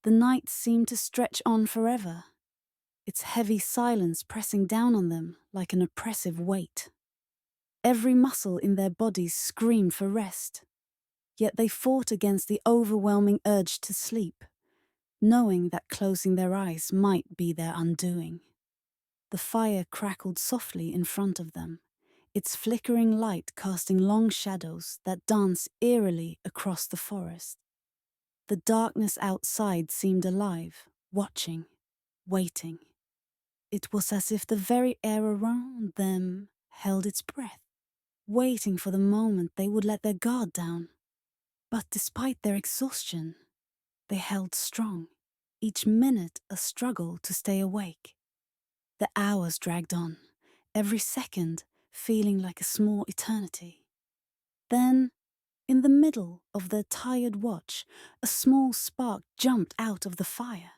The night seemed to stretch on forever, its heavy silence pressing down on them like an oppressive weight. Every muscle in their bodies screamed for rest, yet they fought against the overwhelming urge to sleep, knowing that closing their eyes might be their undoing. The fire crackled softly in front of them, its flickering light casting long shadows that danced eerily across the forest. The darkness outside seemed alive, watching, waiting. It was as if the very air around them held its breath, waiting for the moment they would let their guard down. But despite their exhaustion, they held strong, each minute a struggle to stay awake. The hours dragged on, every second feeling like a small eternity. Then, in the middle of their tired watch, a small spark jumped out of the fire.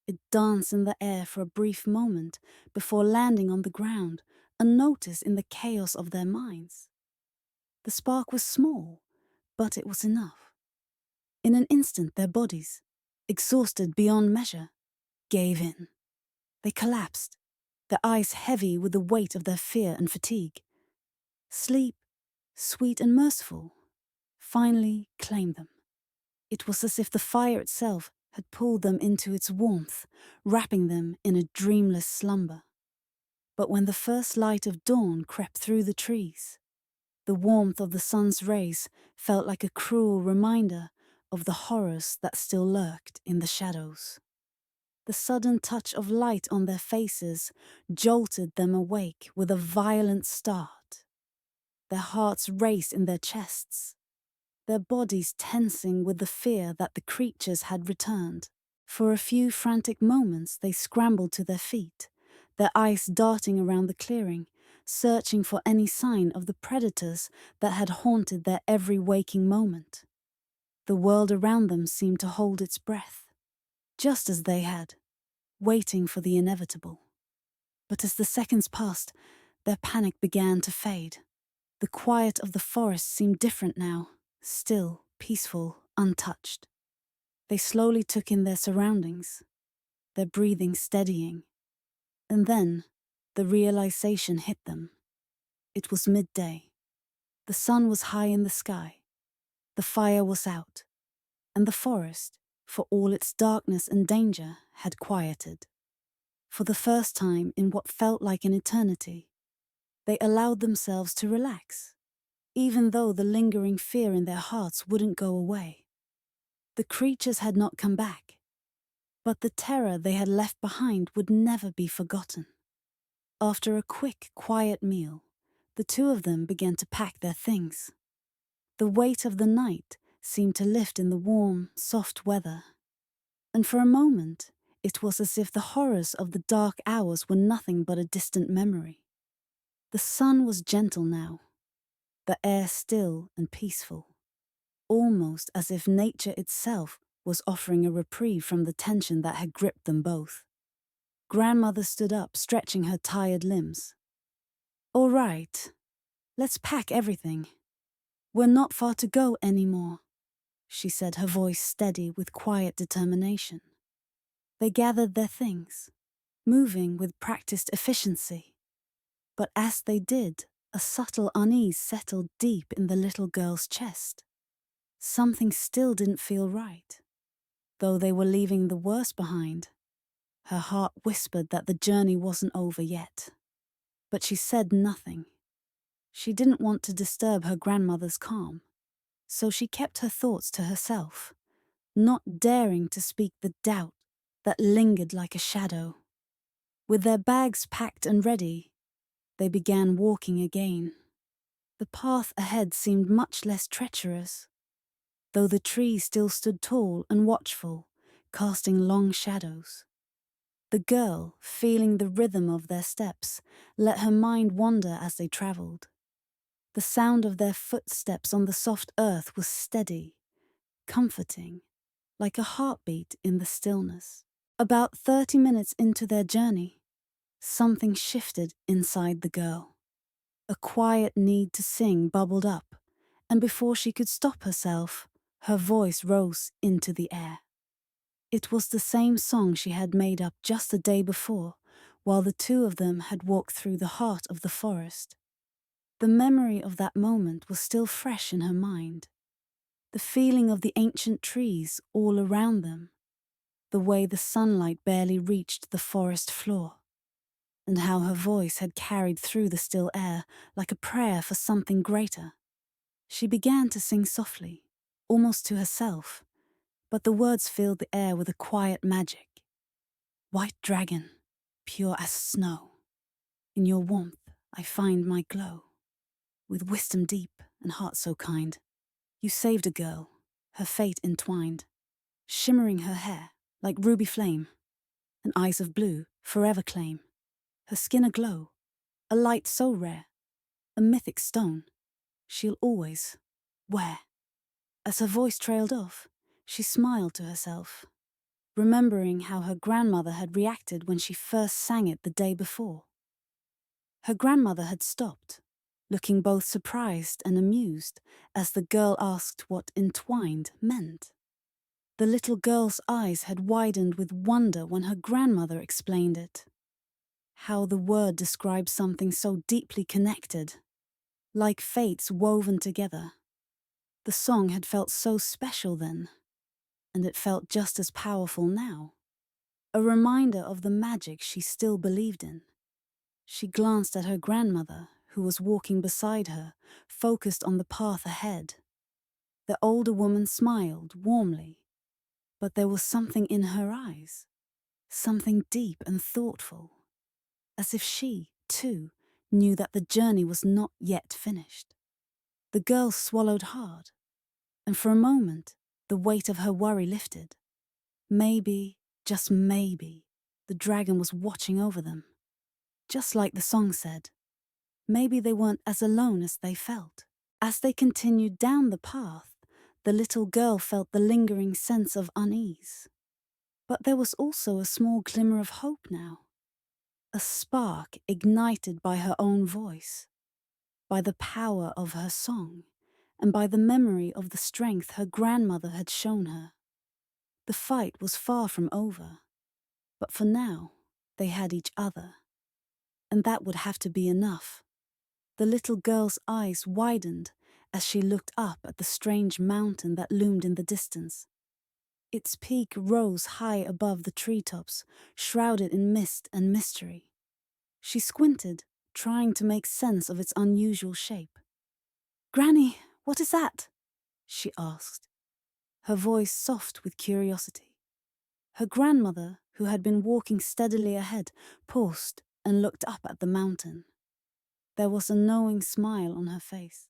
It danced in the air for a brief moment before landing on the ground, unnoticed in the chaos of their minds. The spark was small, but it was enough. In an instant, their bodies, exhausted beyond measure, gave in. They collapsed, their eyes heavy with the weight of their fear and fatigue. Sleep, sweet and merciful, finally claimed them. It was as if the fire itself had pulled them into its warmth, wrapping them in a dreamless slumber. But when the first light of dawn crept through the trees, the warmth of the sun's rays felt like a cruel reminder of the horrors that still lurked in the shadows. The sudden touch of light on their faces jolted them awake with a violent start. Their hearts raced in their chests, their bodies tensing with the fear that the creatures had returned. For a few frantic moments they scrambled to their feet, their eyes darting around the clearing, searching for any sign of the predators that had haunted their every waking moment. The world around them seemed to hold its breath, just as they had, waiting for the inevitable. But as the seconds passed, their panic began to fade. The quiet of the forest seemed different now, still, peaceful, untouched. They slowly took in their surroundings, their breathing steadying. And then, the realization hit them. It was midday. The sun was high in the sky. The fire was out. And the forest, for all its darkness and danger, had quieted. For the first time in what felt like an eternity, they allowed themselves to relax, even though the lingering fear in their hearts wouldn't go away. The creatures had not come back, but the terror they had left behind would never be forgotten. After a quick, quiet meal, the two of them began to pack their things. The weight of the night seemed to lift in the warm, soft weather, and for a moment it was as if the horrors of the dark hours were nothing but a distant memory. The sun was gentle now, the air still and peaceful, almost as if nature itself was offering a reprieve from the tension that had gripped them both. Grandmother stood up, stretching her tired limbs. "All right, let's pack everything. We're not far to go anymore," she said, her voice steady with quiet determination. They gathered their things, moving with practiced efficiency. But as they did, a subtle unease settled deep in the little girl's chest. Something still didn't feel right. Though they were leaving the worst behind, her heart whispered that the journey wasn't over yet. But she said nothing. She didn't want to disturb her grandmother's calm, so she kept her thoughts to herself, not daring to speak the doubt that lingered like a shadow. With their bags packed and ready, they began walking again. The path ahead seemed much less treacherous, though the trees still stood tall and watchful, casting long shadows. The girl, feeling the rhythm of their steps, let her mind wander as they traveled. The sound of their footsteps on the soft earth was steady, comforting, like a heartbeat in the stillness. About 30 minutes into their journey, something shifted inside the girl. A quiet need to sing bubbled up, and before she could stop herself, her voice rose into the air. It was the same song she had made up just the day before, while the two of them had walked through the heart of the forest. The memory of that moment was still fresh in her mind. The feeling of the ancient trees all around them, the way the sunlight barely reached the forest floor, and how her voice had carried through the still air like a prayer for something greater. She began to sing softly, almost to herself, but the words filled the air with a quiet magic. White dragon, pure as snow, in your warmth I find my glow. With wisdom deep and heart so kind, you saved a girl, her fate entwined, shimmering her hair like ruby flame, and eyes of blue forever claim. Her skin aglow, a light so rare, a mythic stone, she'll always wear. As her voice trailed off, she smiled to herself, remembering how her grandmother had reacted when she first sang it the day before. Her grandmother had stopped, looking both surprised and amused as the girl asked what entwined meant. The little girl's eyes had widened with wonder when her grandmother explained it. How the word described something so deeply connected, like fates woven together. The song had felt so special then, and it felt just as powerful now. A reminder of the magic she still believed in. She glanced at her grandmother, who was walking beside her, focused on the path ahead. The older woman smiled warmly, but there was something in her eyes, something deep and thoughtful, as if she, too, knew that the journey was not yet finished. The girl swallowed hard, and for a moment, the weight of her worry lifted. Maybe, just maybe, the dragon was watching over them. Just like the song said, maybe they weren't as alone as they felt. As they continued down the path, the little girl felt the lingering sense of unease. But there was also a small glimmer of hope now. A spark ignited by her own voice, by the power of her song, and by the memory of the strength her grandmother had shown her. The fight was far from over, but for now, they had each other. And that would have to be enough. The little girl's eyes widened as she looked up at the strange mountain that loomed in the distance. Its peak rose high above the treetops, shrouded in mist and mystery. She squinted, trying to make sense of its unusual shape. "Granny, what is that?" she asked, her voice soft with curiosity. Her grandmother, who had been walking steadily ahead, paused and looked up at the mountain. There was a knowing smile on her face,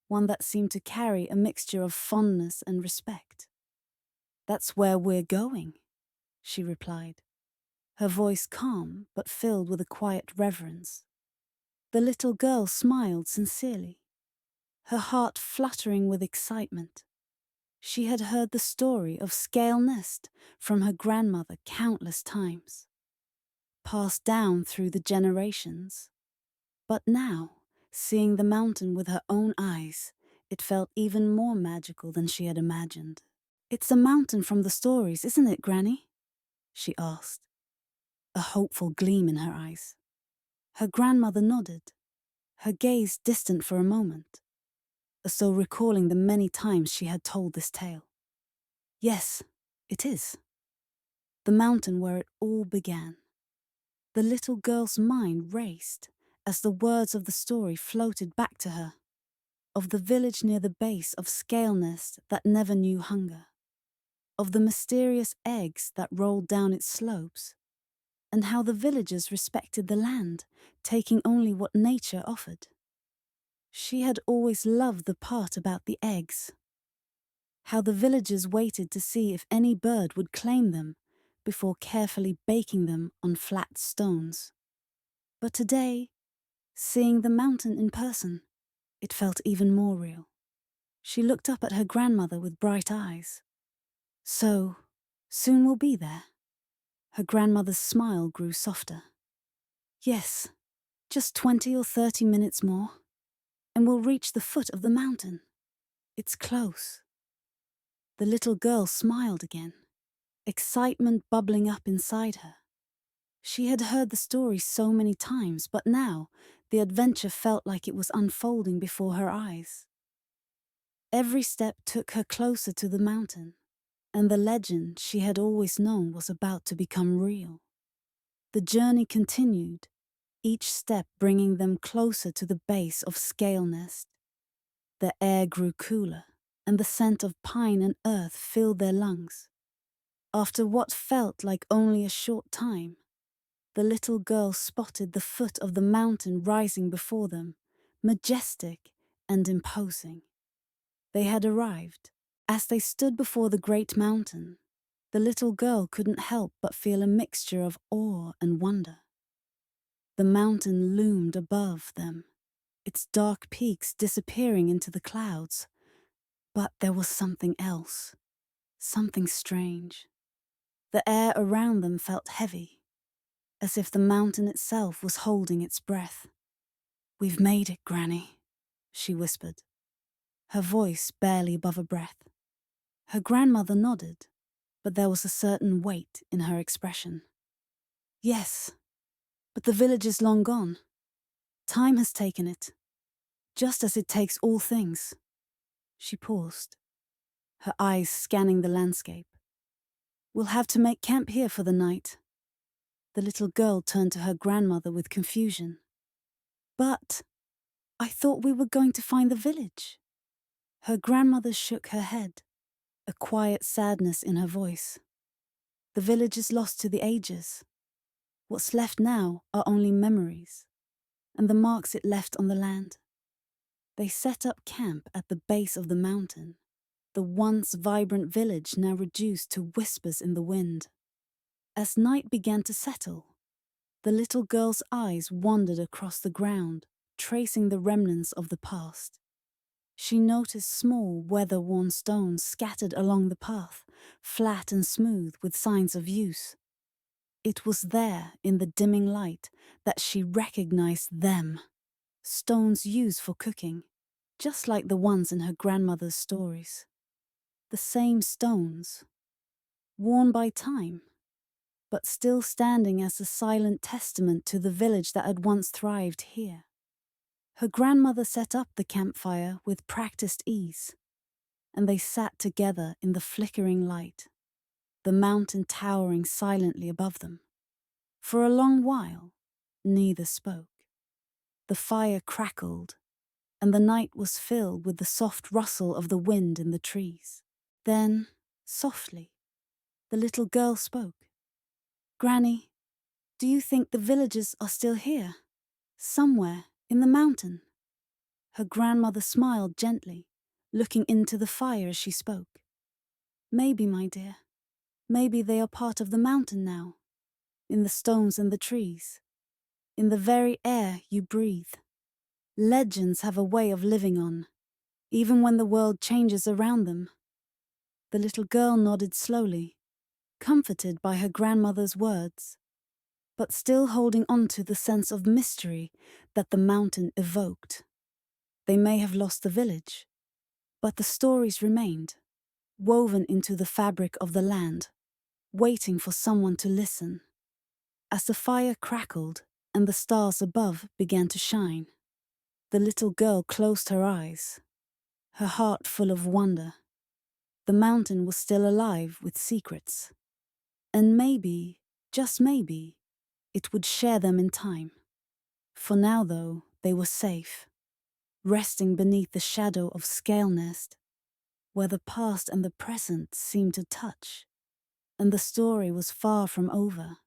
one that seemed to carry a mixture of fondness and respect. "That's where we're going," she replied, her voice calm but filled with a quiet reverence. The little girl smiled sincerely, her heart fluttering with excitement. She had heard the story of Scail Nest from her grandmother countless times, passed down through the generations. But now, seeing the mountain with her own eyes, it felt even more magical than she had imagined. "It's the mountain from the stories, isn't it, Granny?" she asked, a hopeful gleam in her eyes. Her grandmother nodded, her gaze distant for a moment, as though recalling the many times she had told this tale. "Yes, it is. The mountain where it all began." The little girl's mind raced as the words of the story floated back to her, of the village near the base of Scail Nest that never knew hunger, of the mysterious eggs that rolled down its slopes, and how the villagers respected the land, taking only what nature offered. She had always loved the part about the eggs, how the villagers waited to see if any bird would claim them before carefully baking them on flat stones. But today, seeing the mountain in person, it felt even more real. She looked up at her grandmother with bright eyes. "So, soon we'll be there?" Her grandmother's smile grew softer. "Yes, just 20 or 30 minutes more, and we'll reach the foot of the mountain. It's close." The little girl smiled again, excitement bubbling up inside her. She had heard the story so many times, but now the adventure felt like it was unfolding before her eyes. Every step took her closer to the mountain, and the legend she had always known was about to become real. The journey continued, each step bringing them closer to the base of Scail Nest. The air grew cooler, and the scent of pine and earth filled their lungs. After what felt like only a short time, the little girl spotted the foot of the mountain rising before them, majestic and imposing. They had arrived. As they stood before the great mountain, the little girl couldn't help but feel a mixture of awe and wonder. The mountain loomed above them, its dark peaks disappearing into the clouds. But there was something else, something strange. The air around them felt heavy, as if the mountain itself was holding its breath. "We've made it, Granny," she whispered, her voice barely above a breath. Her grandmother nodded, but there was a certain weight in her expression. "Yes, but the village is long gone. Time has taken it, just as it takes all things." She paused, her eyes scanning the landscape. "We'll have to make camp here for the night." The little girl turned to her grandmother with confusion. "But I thought we were going to find the village." Her grandmother shook her head, a quiet sadness in her voice. "The village is lost to the ages. What's left now are only memories, and the marks it left on the land." They set up camp at the base of the mountain, the once vibrant village now reduced to whispers in the wind. As night began to settle, the little girl's eyes wandered across the ground, tracing the remnants of the past. She noticed small, weather-worn stones scattered along the path, flat and smooth with signs of use. It was there, in the dimming light, that she recognized them. Stones used for cooking, just like the ones in her grandmother's stories. The same stones, worn by time, but still standing as a silent testament to the village that had once thrived here. Her grandmother set up the campfire with practiced ease, and they sat together in the flickering light, the mountain towering silently above them. For a long while, neither spoke. The fire crackled, and the night was filled with the soft rustle of the wind in the trees. Then, softly, the little girl spoke. "Granny, do you think the villagers are still here? Somewhere in the mountain?" Her grandmother smiled gently, looking into the fire as she spoke. "Maybe, my dear. Maybe they are part of the mountain now, in the stones and the trees, in the very air you breathe. Legends have a way of living on, even when the world changes around them." The little girl nodded slowly, comforted by her grandmother's words, but still holding on to the sense of mystery that the mountain evoked. They may have lost the village, but the stories remained, woven into the fabric of the land, waiting for someone to listen. As the fire crackled and the stars above began to shine, the little girl closed her eyes, her heart full of wonder. The mountain was still alive with secrets, and maybe, just maybe, it would share them in time. For now, though, they were safe, resting beneath the shadow of Scail Nest, where the past and the present seemed to touch, and the story was far from over.